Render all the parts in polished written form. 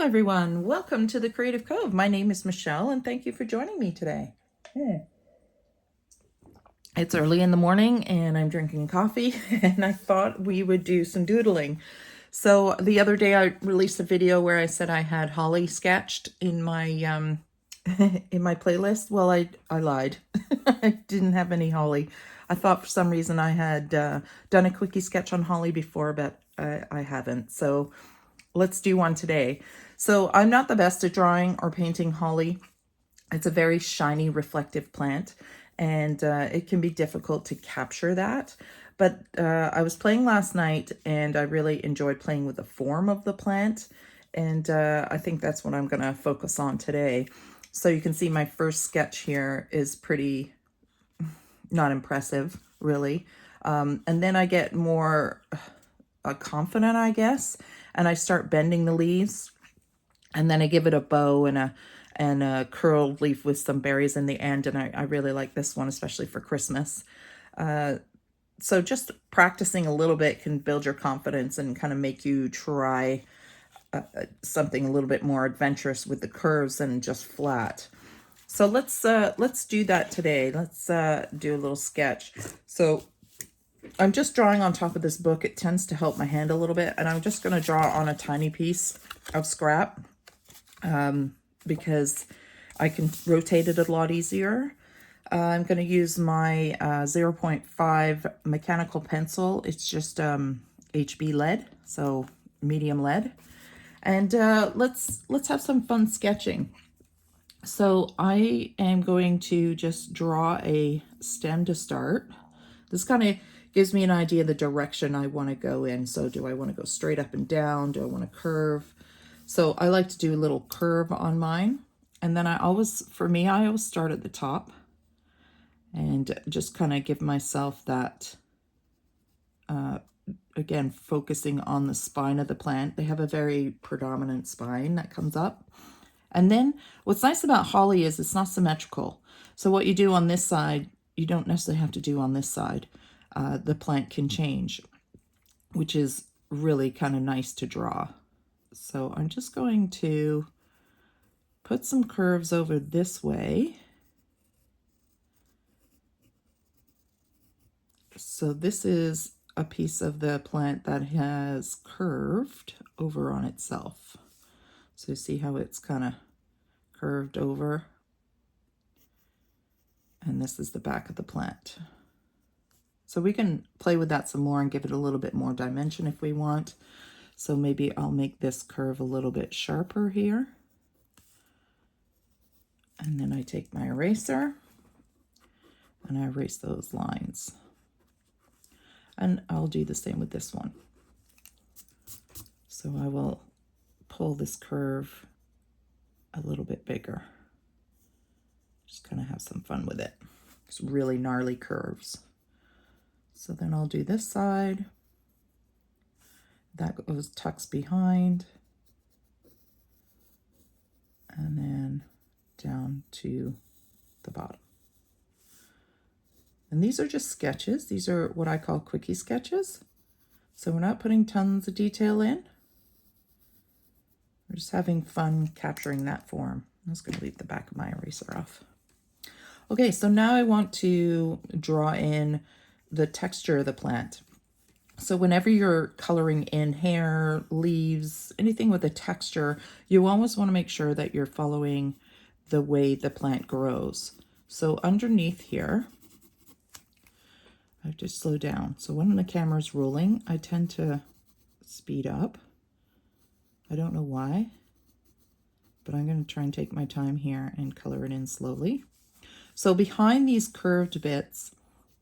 everyone. Welcome to the Creative Cove. My name is Michelle and thank you for joining me today. It's early in the morning and I'm drinking coffee and I thought we would do some doodling. So the other day I released a video where I said I had holly sketched in my in my playlist. Well, I lied. I didn't have any holly. I thought for some reason I had done a quickie sketch on holly before, but I haven't. So let's do one today. So I'm not the best at drawing or painting holly. It's a very shiny, reflective plant, and it can be difficult to capture that. But I was playing last night, and I really enjoyed playing with the form of the plant, and I think that's what I'm going to focus on today. So you can see my first sketch here is pretty not impressive, really. And then I get more confident, I guess, and I start bending the leaves, and then I give it a bow and a curled leaf with some berries in the end, and I really like this one, especially for Christmas. So just practicing a little bit can build your confidence and kind of make you try something a little bit more adventurous with the curves than just flat. So let's do that today. Let's do a little sketch. So I'm just drawing on top of this book. It tends to help my hand a little bit, and I'm just going to draw on a tiny piece of scrap because I can rotate it a lot easier. I'm going to use my 0.5 mechanical pencil. It's just HB lead, so medium lead. And let's have some fun sketching. So I am going to just draw a stem to start. This kind of gives me an idea of the direction I want to go in. So do I want to go straight up and down? Do I want to curve? So I like to do a little curve on mine. And then I always start at the top and just kind of give myself that, again, focusing on the spine of the plant. They have a very predominant spine that comes up. And then what's nice about holly is it's not symmetrical. So what you do on this side, you don't necessarily have to do on this side. The plant can change, which is really kind of nice to draw. So I'm just going to put some curves over this way. So this is a piece of the plant that has curved over on itself. So see how it's kind of curved over? And this is the back of the plant. So we can play with that some more and give it a little bit more dimension if we want. So maybe I'll make this curve a little bit sharper here. And then I take my eraser and I erase those lines. And I'll do the same with this one. So I will pull this curve a little bit bigger. Just kind of have some fun with it. It's really gnarly curves. So then I'll do this side. That goes tucks behind. And then down to the bottom. And these are just sketches. These are what I call quickie sketches. So we're not putting tons of detail in. We're just having fun capturing that form. I'm just going to leave the back of my eraser off. Okay, so now I want to draw in the texture of the plant. So whenever you're coloring in hair, leaves, anything with a texture, you always want to make sure that you're following the way the plant grows. So underneath here, I have to slow down. So when the camera's rolling, I tend to speed up. I don't know why, but I'm going to try and take my time here and color it in slowly. So behind these curved bits,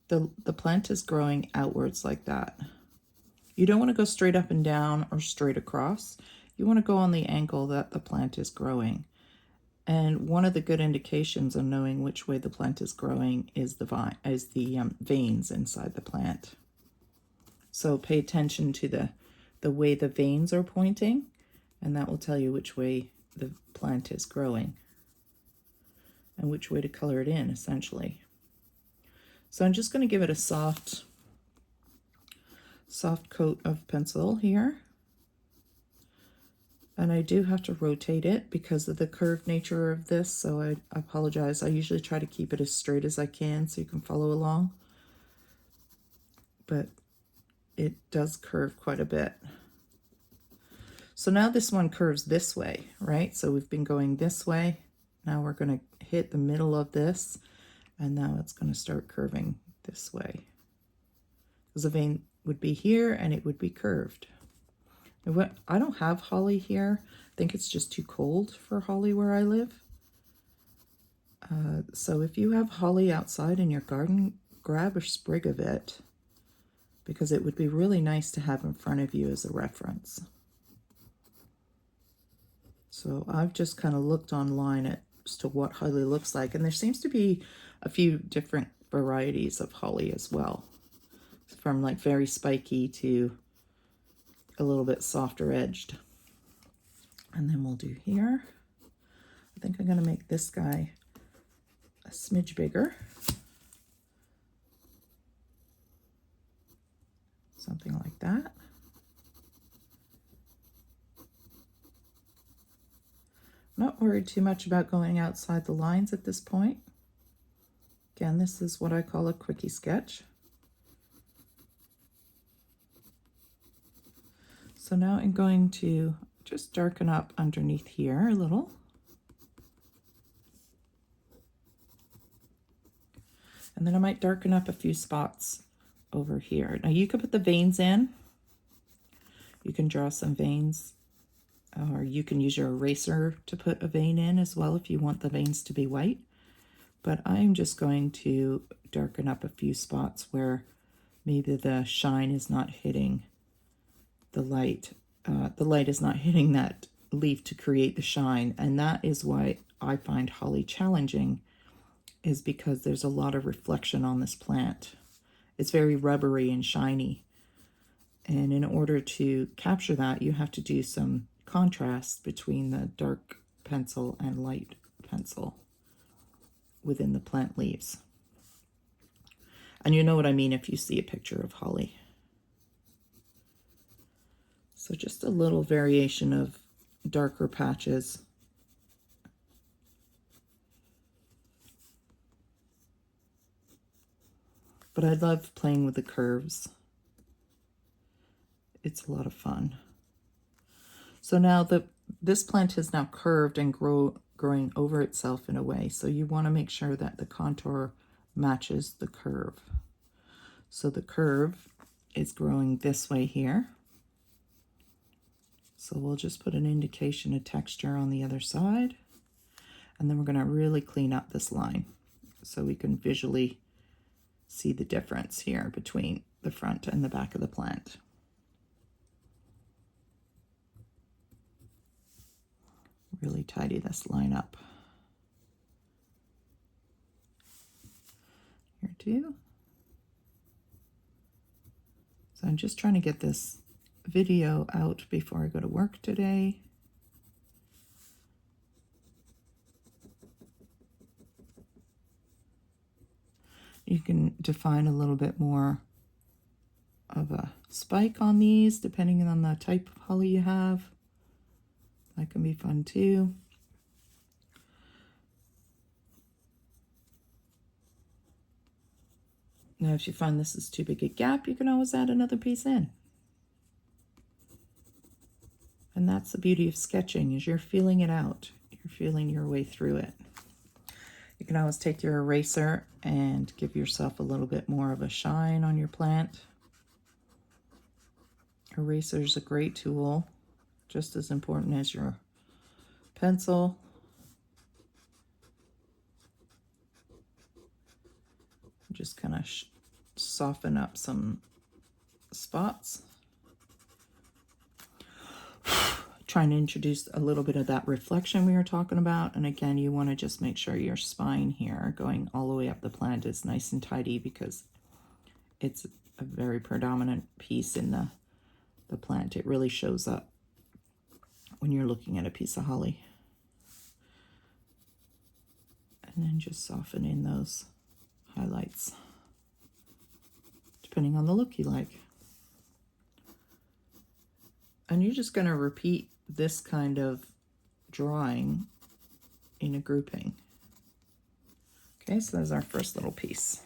the plant is growing outwards like that. You don't want to go straight up and down or straight across. You want to go on the angle that the plant is growing. And one of the good indications of knowing which way the plant is growing is the veins inside the plant. So pay attention to the way the veins are pointing, and that will tell you which way the plant is growing and which way to color it in, essentially. So I'm just going to give it a soft coat of pencil here. And I do have to rotate it because of the curved nature of this, so I apologize. I usually try to keep it as straight as I can so you can follow along. But it does curve quite a bit. So now this one curves this way, right? So we've been going this way. Now we're going to hit the middle of this, and now it's going to start curving this way. Because the vein would be here and it would be curved. I don't have holly here. I think it's just too cold for holly where I live. So if you have holly outside in your garden, grab a sprig of it, because it would be really nice to have in front of you as a reference. So I've just kind of looked online as to what holly looks like, and there seems to be a few different varieties of holly as well, from like very spiky to a little bit softer edged. And then we'll do here. I think I'm going to make this guy a smidge bigger. Something like that. Not worried too much about going outside the lines at this point. Again, this is what I call a quickie sketch. So now I'm going to just darken up underneath here a little. And then I might darken up a few spots over here. Now you can put the veins in. You can draw some veins, or you can use your eraser to put a vein in as well if you want the veins to be white. But I'm just going to darken up a few spots where maybe the shine is not hitting the light. The light is not hitting that leaf to create the shine. And that is why I find holly challenging, is because there's a lot of reflection on this plant. It's very rubbery and shiny. And in order to capture that, you have to do some contrast between the dark pencil and light pencil within the plant leaves. And you know what I mean if you see a picture of holly. So just a little variation of darker patches. But I love playing with the curves. It's a lot of fun. So now this plant is now curved and growing over itself in a way. So you want to make sure that the contour matches the curve. So the curve is growing this way here. So we'll just put an indication of texture on the other side. And then we're going to really clean up this line so we can visually see the difference here between the front and the back of the plant. Really tidy this line up. Here too. So I'm just trying to get this video out before I go to work today. You can define a little bit more of a spike on these depending on the type of holly you have. That can be fun too. Now if you find this is too big a gap, you can always add another piece in. And that's the beauty of sketching, is you're feeling it out. You're feeling your way through it. You can always take your eraser and give yourself a little bit more of a shine on your plant. Eraser is a great tool, just as important as your pencil. Just kind of soften up some spots. Trying to introduce a little bit of that reflection we were talking about. And again, you want to just make sure your spine here going all the way up the plant is nice and tidy, because it's a very predominant piece in the plant. It really shows up when you're looking at a piece of holly. And then just soften in those highlights, depending on the look you like. And you're just going to repeat this kind of drawing in a grouping. Okay, so there's our first little piece.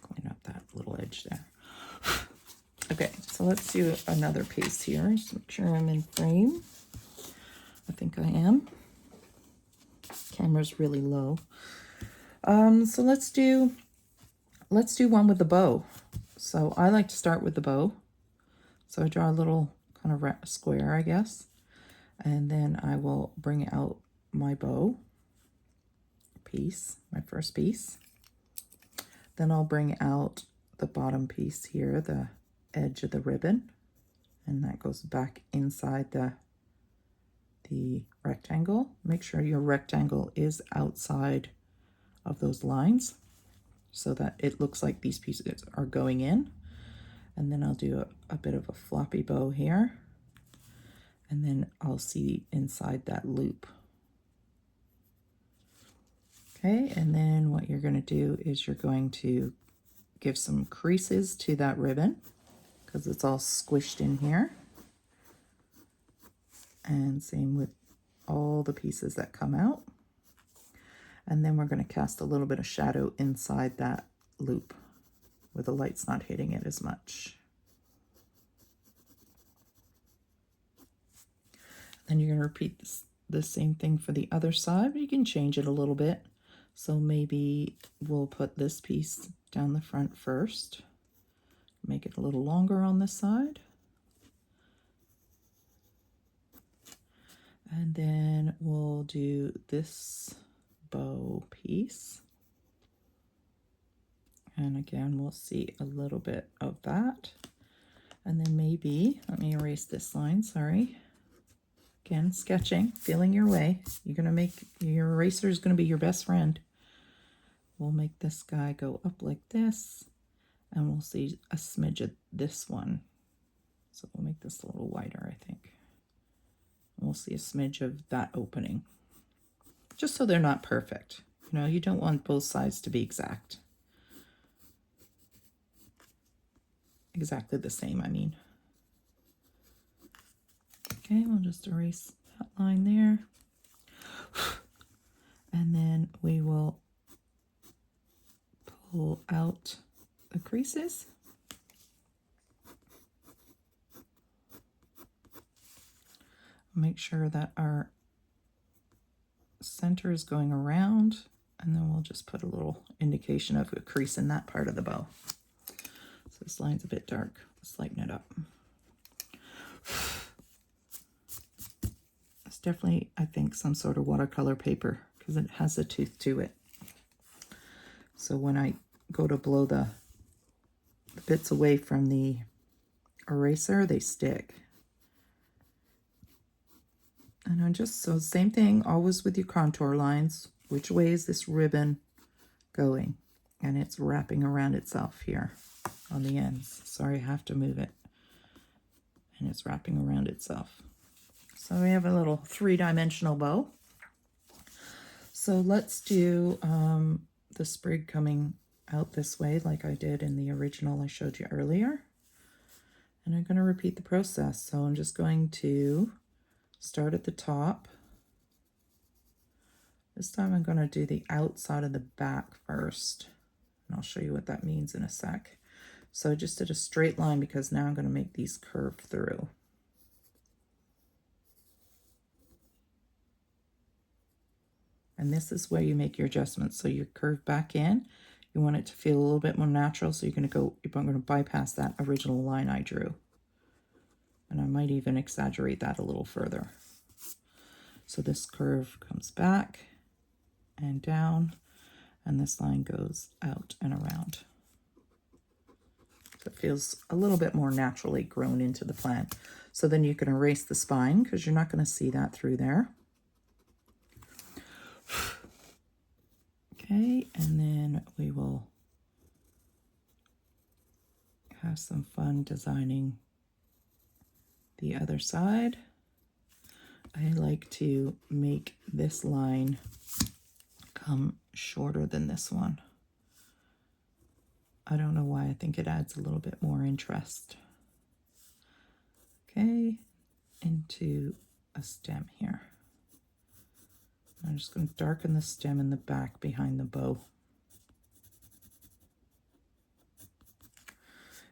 Clean up that little edge there. Okay, so let's do another piece here. Just make sure I'm in frame. I think I am. Camera's really low. So let's do one with the bow. So I like to start with the bow. So I draw a little kind of square, I guess, and then I will bring out my bow piece, my first piece. Then I'll bring out the bottom piece here, the edge of the ribbon, and that goes back inside the rectangle. Make sure your rectangle is outside of those lines so that it looks like these pieces are going in. And then I'll do a bit of a floppy bow here, and then I'll see inside that loop. Okay, and then what you're going to do is you're going to give some creases to that ribbon because it's all squished in here. And same with all the pieces that come out. And then we're going to cast a little bit of shadow inside that loop where the light's not hitting it as much. Then you're going to repeat the same thing for the other side, but you can change it a little bit. So maybe we'll put this piece down the front first, make it a little longer on this side. And then we'll do this bow piece. And again, we'll see a little bit of that. And then maybe, let me erase this line, sorry. Again, sketching, feeling your way. You're going to make, your eraser is going to be your best friend. We'll make this guy go up like this, and we'll see a smidge of this one. So we'll make this a little wider, I think. And we'll see a smidge of that opening. Just so they're not perfect. You know, you don't want both sides to be exactly the same, I mean. Okay, we'll just erase that line there. And then we will pull out the creases. Make sure that our center is going around, and then we'll just put a little indication of a crease in that part of the bow. So this line's a bit dark. Let's lighten it up. It's definitely, I think, some sort of watercolor paper because it has a tooth to it. So when I go to blow the bits away from the eraser, they stick. And I'm just, so same thing, always with your contour lines. Which way is this ribbon going? And it's wrapping around itself here on the ends. Sorry, I have to move it. And it's wrapping around itself. So we have a little three-dimensional bow. So let's do the sprig coming out this way like I did in the original I showed you earlier. And I'm going to repeat the process. So I'm just going to start at the top. This time I'm going to do the outside of the back first. And I'll show you what that means in a sec. So I just did a straight line because now I'm going to make these curve through. And this is where you make your adjustments. So you curve back in. You want it to feel a little bit more natural. So you're going to bypass that original line I drew. And I might even exaggerate that a little further. So this curve comes back and down, and this line goes out and around. So it feels a little bit more naturally grown into the plant. So then you can erase the spine because you're not going to see that through there. Okay, and then we will have some fun designing the other side. I like to make this line come shorter than this one. I don't know why, I think it adds a little bit more interest. Okay, into a stem here. I'm just going to darken the stem in the back behind the bow.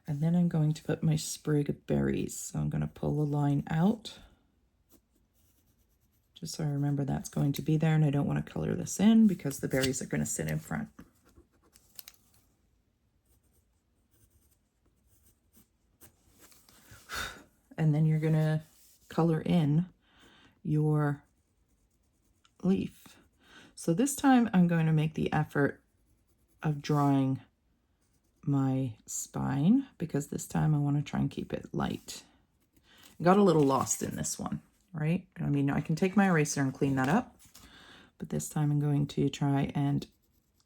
And then I'm going to put my sprig of berries. So I'm going to pull a line out, just so I remember that's going to be there, and I don't want to color this in because the berries are going to sit in front. And then you're going to color in your leaf. So this time I'm going to make the effort of drawing my spine, because this time I want to try and keep it light. I got a little lost in this one, right? I mean, I can take my eraser and clean that up, but this time I'm going to try and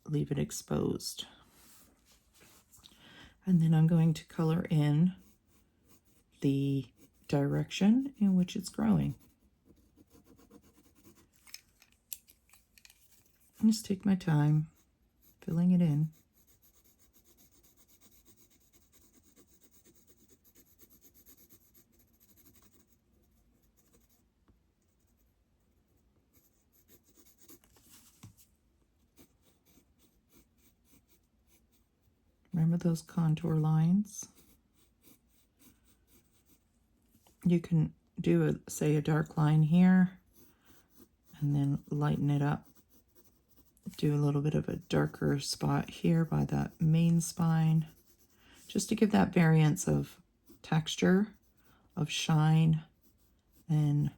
leave it exposed. And then I'm going to color in the direction in which it's growing. Just take my time filling it in. Remember those contour lines? You can do say a dark line here and then lighten it up. Do a little bit of a darker spot here by that main spine, just to give that variance of texture, of shine, and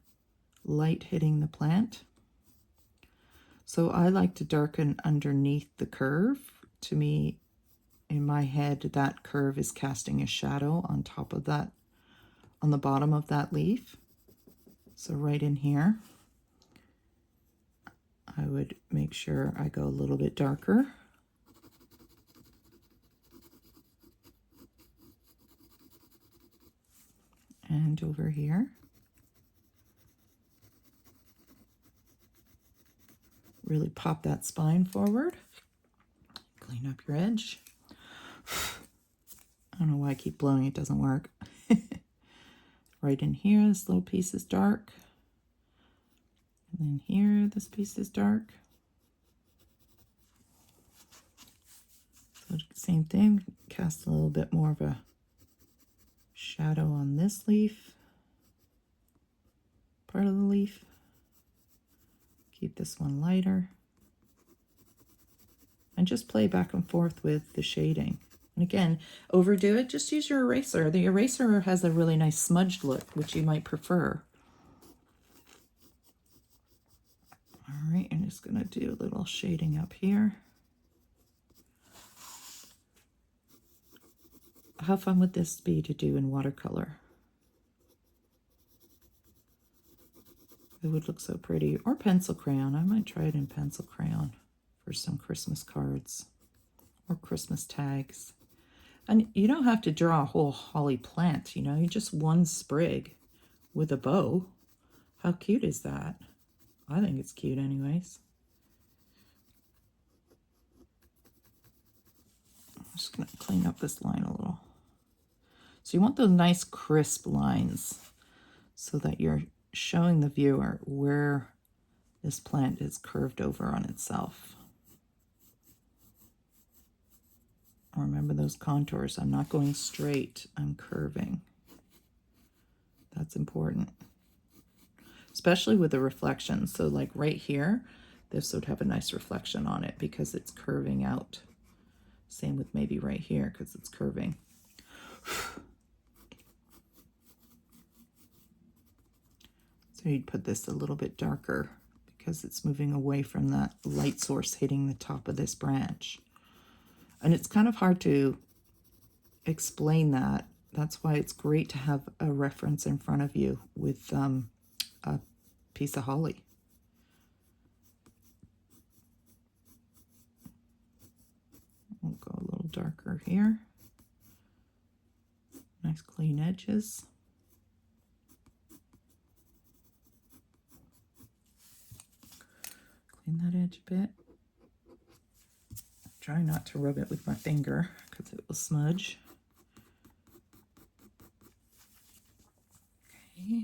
light hitting the plant. So I like to darken underneath the curve. To me, in my head, that curve is casting a shadow on top of that, on the bottom of that leaf. So right in here, I would make sure I go a little bit darker. And over here. Really pop that spine forward. Clean up your edge. I don't know why I keep blowing, it doesn't work. Right in here, this little piece is dark. And then here, this piece is dark. So same thing, cast a little bit more of a shadow on this leaf, part of the leaf. Keep this one lighter. And just play back and forth with the shading. And again, overdo it, just use your eraser. The eraser has a really nice smudged look, which you might prefer. All right, I'm just gonna do a little shading up here. How fun would this be to do in watercolor? It would look so pretty. Or pencil crayon. I might try it in pencil crayon for some Christmas cards or Christmas tags. And you don't have to draw a whole holly plant, you know, you just one sprig with a bow. How cute is that? I think it's cute anyways. I'm just going to clean up this line a little. So you want those nice crisp lines so that you're showing the viewer where this plant is curved over on itself. Remember those contours. I'm not going straight, I'm curving. That's important. Especially with the reflection. So like right here, this would have a nice reflection on it because it's curving out. Same with maybe right here because it's curving. So you'd put this a little bit darker because it's moving away from that light source hitting the top of this branch. And it's kind of hard to explain that. That's why it's great to have a reference in front of you with a piece of holly. We'll go a little darker here. Nice clean edges. Clean that edge a bit. Try not to rub it with my finger because it will smudge. Okay.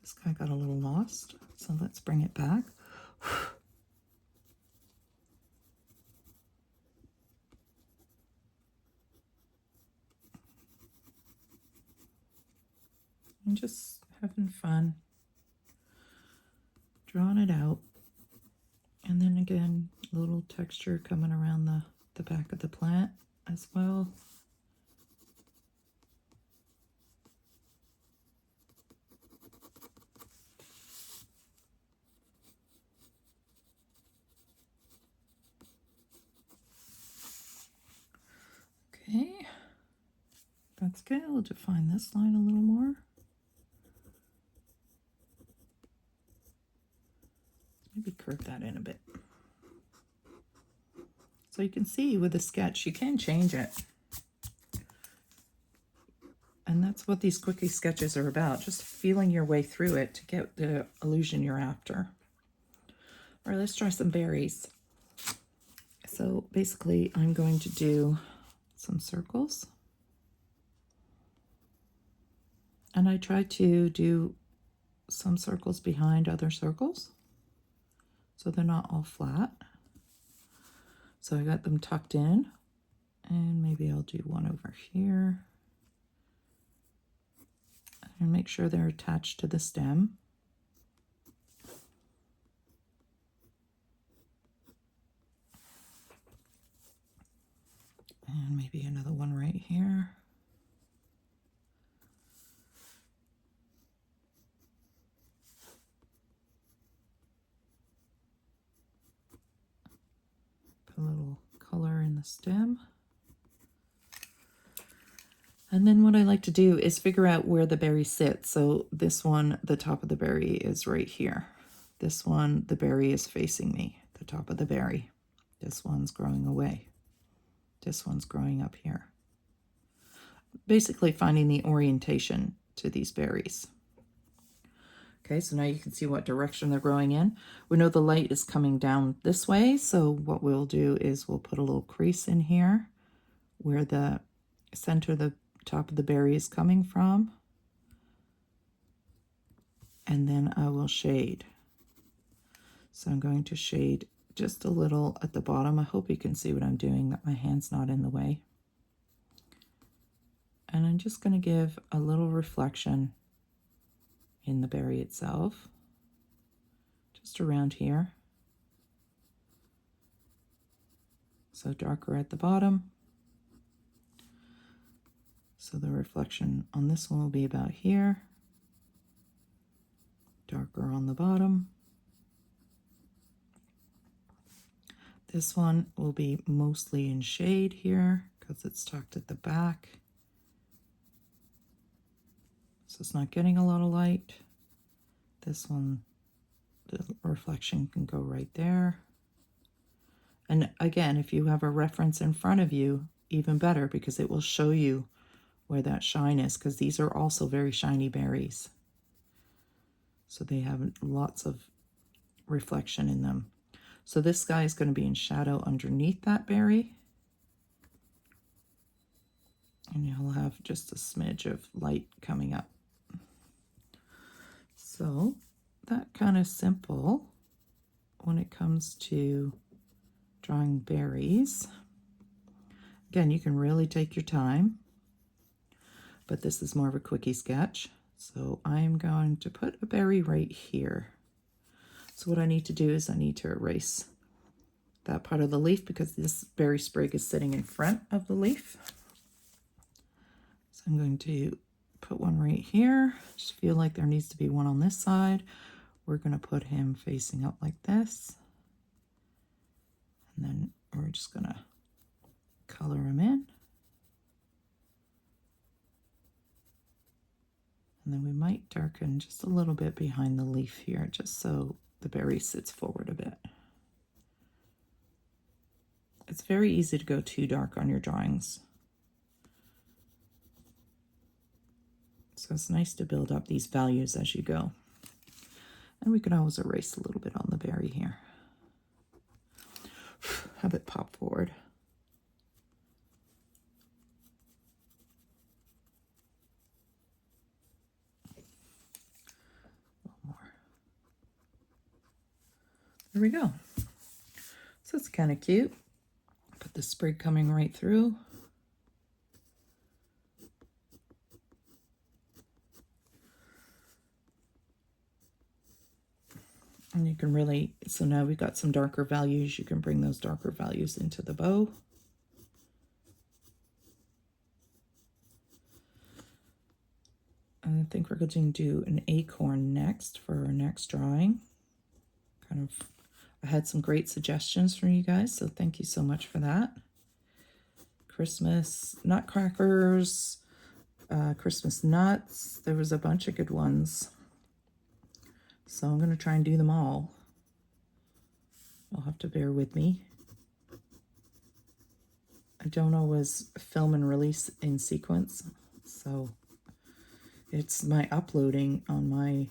This guy got a little lost, so let's bring it back. And just having fun, drawing it out. And then again, a little texture coming around the back of the plant as well. Okay, that's good. We'll define this line a little more. Maybe curve that in a bit. So you can see with a sketch, you can change it. And that's what these quickie sketches are about, just feeling your way through it to get the illusion you're after. All right, let's try some berries. So basically, I'm going to do some circles. And I try to do some circles behind other circles, so they're not all flat. So I got them tucked in, and maybe I'll do one over here. And make sure they're attached to the stem. And maybe another one right here. Put a little color in the stem. And then what I like to do is figure out where the berry sits. So this one, the top of the berry is right here. This one, the berry is facing me, the top of the berry. This one's growing away. This one's growing up here. Basically finding the orientation to these berries. Okay, so now you can see what direction they're growing in. We know the light is coming down this way, so what we'll do is we'll put a little crease in here where the center of the top of the berry is coming from. And then I will shade. So I'm going to shade just a little at the bottom. I hope you can see what I'm doing, that my hand's not in the way. And I'm just going to give a little reflection in the berry itself, just around here. So darker at the bottom. So the reflection on this one will be about here, darker on the bottom. This one will be mostly in shade here because it's tucked at the back. So it's not getting a lot of light. This one, the reflection can go right there. And again, if you have a reference in front of you, even better, because it will show you where that shine is, because these are also very shiny berries. So they have lots of reflection in them. So this guy is going to be in shadow underneath that berry. And you'll have just a smidge of light coming up. So that kind of simple when it comes to drawing berries. Again, you can really take your time, but this is more of a quickie sketch. So I'm going to put a berry right here. So what I need to do is I need to erase that part of the leaf because this berry sprig is sitting in front of the leaf. So I'm going to put one right here. Just feel like there needs to be one on this side. We're going to put him facing up like this. And then we're just going to color him in. And then we might darken just a little bit behind the leaf here, just so the berry sits forward a bit. It's very easy to go too dark on your drawings. So it's nice to build up these values as you go. And we can always erase a little bit on the berry here. Have it pop forward. There we go. So it's kind of cute. Put the sprig coming right through. And you can really, so now we've got some darker values. You can bring those darker values into the bow. And I think we're going to do an acorn next for our next drawing. I had some great suggestions from you guys, so thank you so much for that. Christmas nutcrackers, Christmas nuts. There was a bunch of good ones. So I'm going to try and do them all. You'll have to bear with me. I don't always film and release in sequence, so it's my uploading on my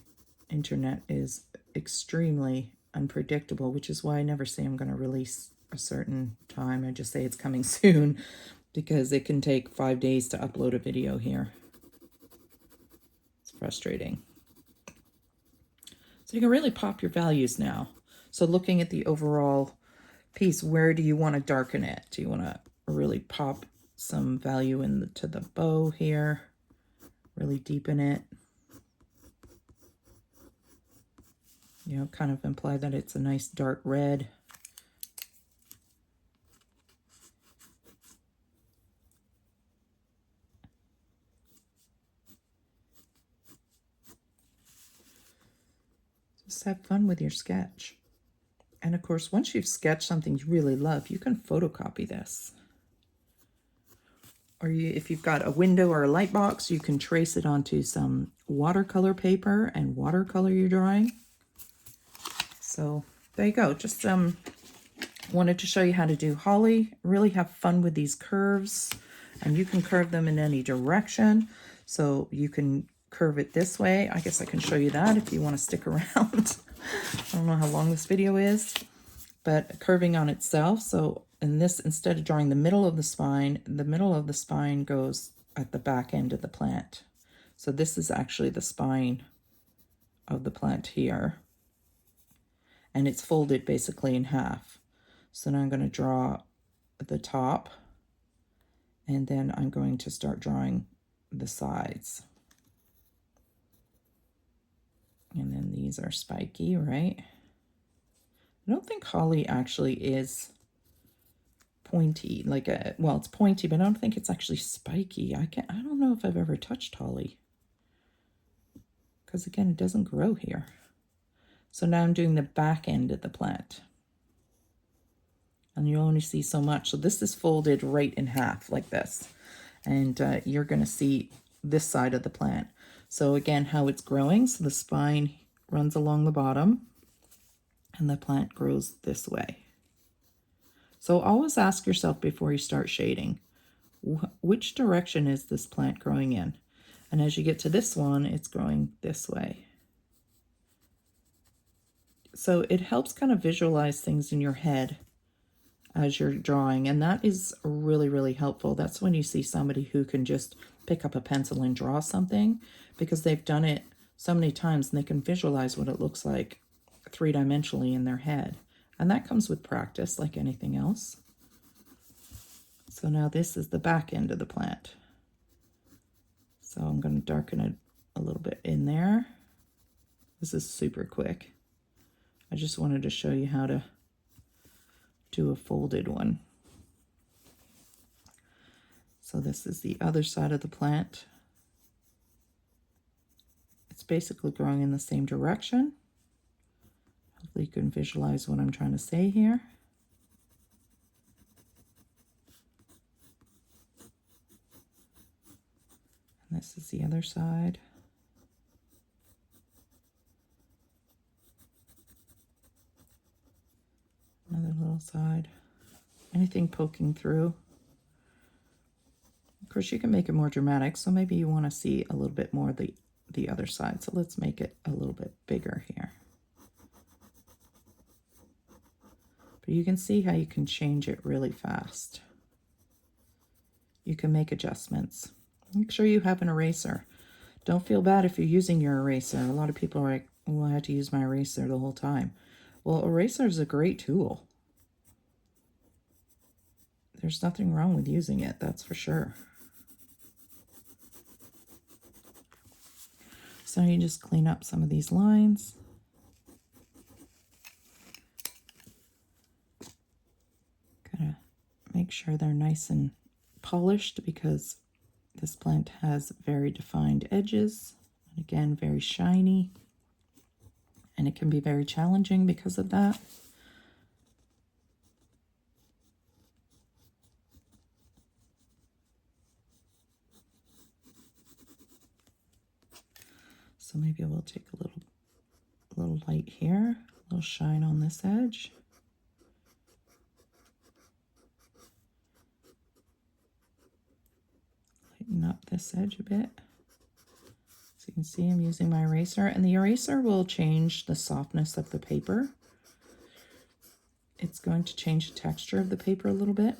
internet is extremely unpredictable, which is why I never say I'm going to release a certain time. I just say it's coming soon because it can take 5 days to upload a video here. It's frustrating. So you can really pop your values now. So looking at the overall piece, where do you want to darken it? Do you want to really pop some value into the bow here? Really deepen it? You know, kind of imply that it's a nice dark red. Just have fun with your sketch. And of course, once you've sketched something you really love, you can photocopy this. Or if you've got a window or a light box, you can trace it onto some watercolor paper and watercolor your drawing. So there you go. Just wanted to show you how to do holly. Really have fun with these curves, and you can curve them in any direction. So you can curve it this way. I guess I can show you that if you want to stick around. I don't know how long this video is, but curving on itself. So in this, instead of drawing the middle of the spine goes at the back end of the plant. So this is actually the spine of the plant here. And it's folded basically in half. So now I'm going to draw the top, and then I'm going to start drawing the sides. And then these are spiky, right? I don't think holly actually is pointy, like well, it's pointy, but I don't think it's actually spiky. I don't know if I've ever touched holly, because again, it doesn't grow here. So now I'm doing the back end of the plant. And you only see so much. So this is folded right in half like this. And you're going to see this side of the plant. So again, how it's growing. So the spine runs along the bottom and the plant grows this way. So always ask yourself before you start shading, which direction is this plant growing in? And as you get to this one, it's growing this way. So it helps kind of visualize things in your head as you're drawing, and that is really, really helpful. That's when you see somebody who can just pick up a pencil and draw something, because they've done it so many times and they can visualize what it looks like three-dimensionally in their head. And that comes with practice, like anything else. So now this is the back end of the plant. So I'm going to darken it a little bit in there. This is super quick. I just wanted to show you how to do a folded one. So this is the other side of the plant. It's basically growing in the same direction. Hopefully you can visualize what I'm trying to say here. And this is the other side. Another little side. Anything poking through. Of course, you can make it more dramatic, so maybe you want to see a little bit more of the other side. So let's make it a little bit bigger here. But you can see how you can change it really fast. You can make adjustments. Make sure you have an eraser. Don't feel bad if you're using your eraser. A lot of people are like, well, I had to use my eraser the whole time. Well, eraser is a great tool. There's nothing wrong with using it, that's for sure. So you just clean up some of these lines. Gotta make sure they're nice and polished because this plant has very defined edges. And again, very shiny. And it can be very challenging because of that. So maybe we'll take a little light here, a little shine on this edge. Lighten up this edge a bit. So you can see I'm using my eraser, and the eraser will change the softness of the paper. It's going to change the texture of the paper a little bit.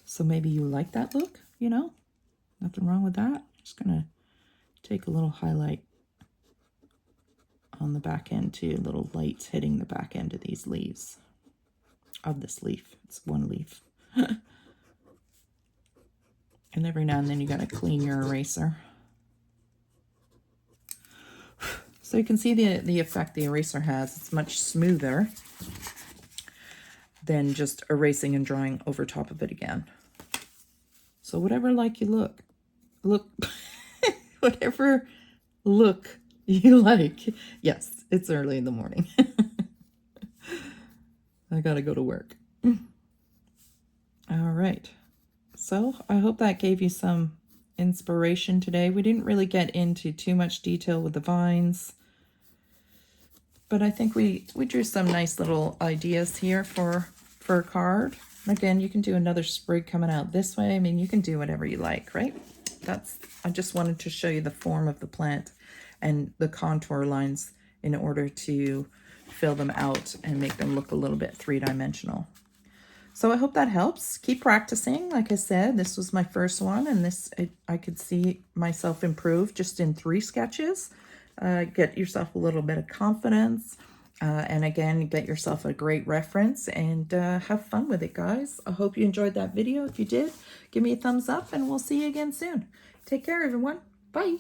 So maybe you like that look, you know? Nothing wrong with that. Just gonna take a little highlight on the back end too, little lights hitting the back end of these leaves, of this leaf. It's one leaf. And every now and then you gotta clean your eraser. So you can see the effect the eraser has. It's much smoother than just erasing and drawing over top of it again. So whatever like you look, whatever look you like. Yes, it's early in the morning. I gotta go to work. All right. So I hope that gave you some inspiration today. We didn't really get into too much detail with the vines, but I think we drew some nice little ideas here for a card. Again, you can do another sprig coming out this way. I mean, you can do whatever you like, right? I just wanted to show you the form of the plant and the contour lines in order to fill them out and make them look a little bit three-dimensional. So I hope that helps. Keep practicing. Like I said, this was my first one, and I could see myself improve just in 3 sketches. Get yourself a little bit of confidence. And again, get yourself a great reference and have fun with it, guys. I hope you enjoyed that video. If you did, give me a thumbs up and we'll see you again soon. Take care, everyone. Bye.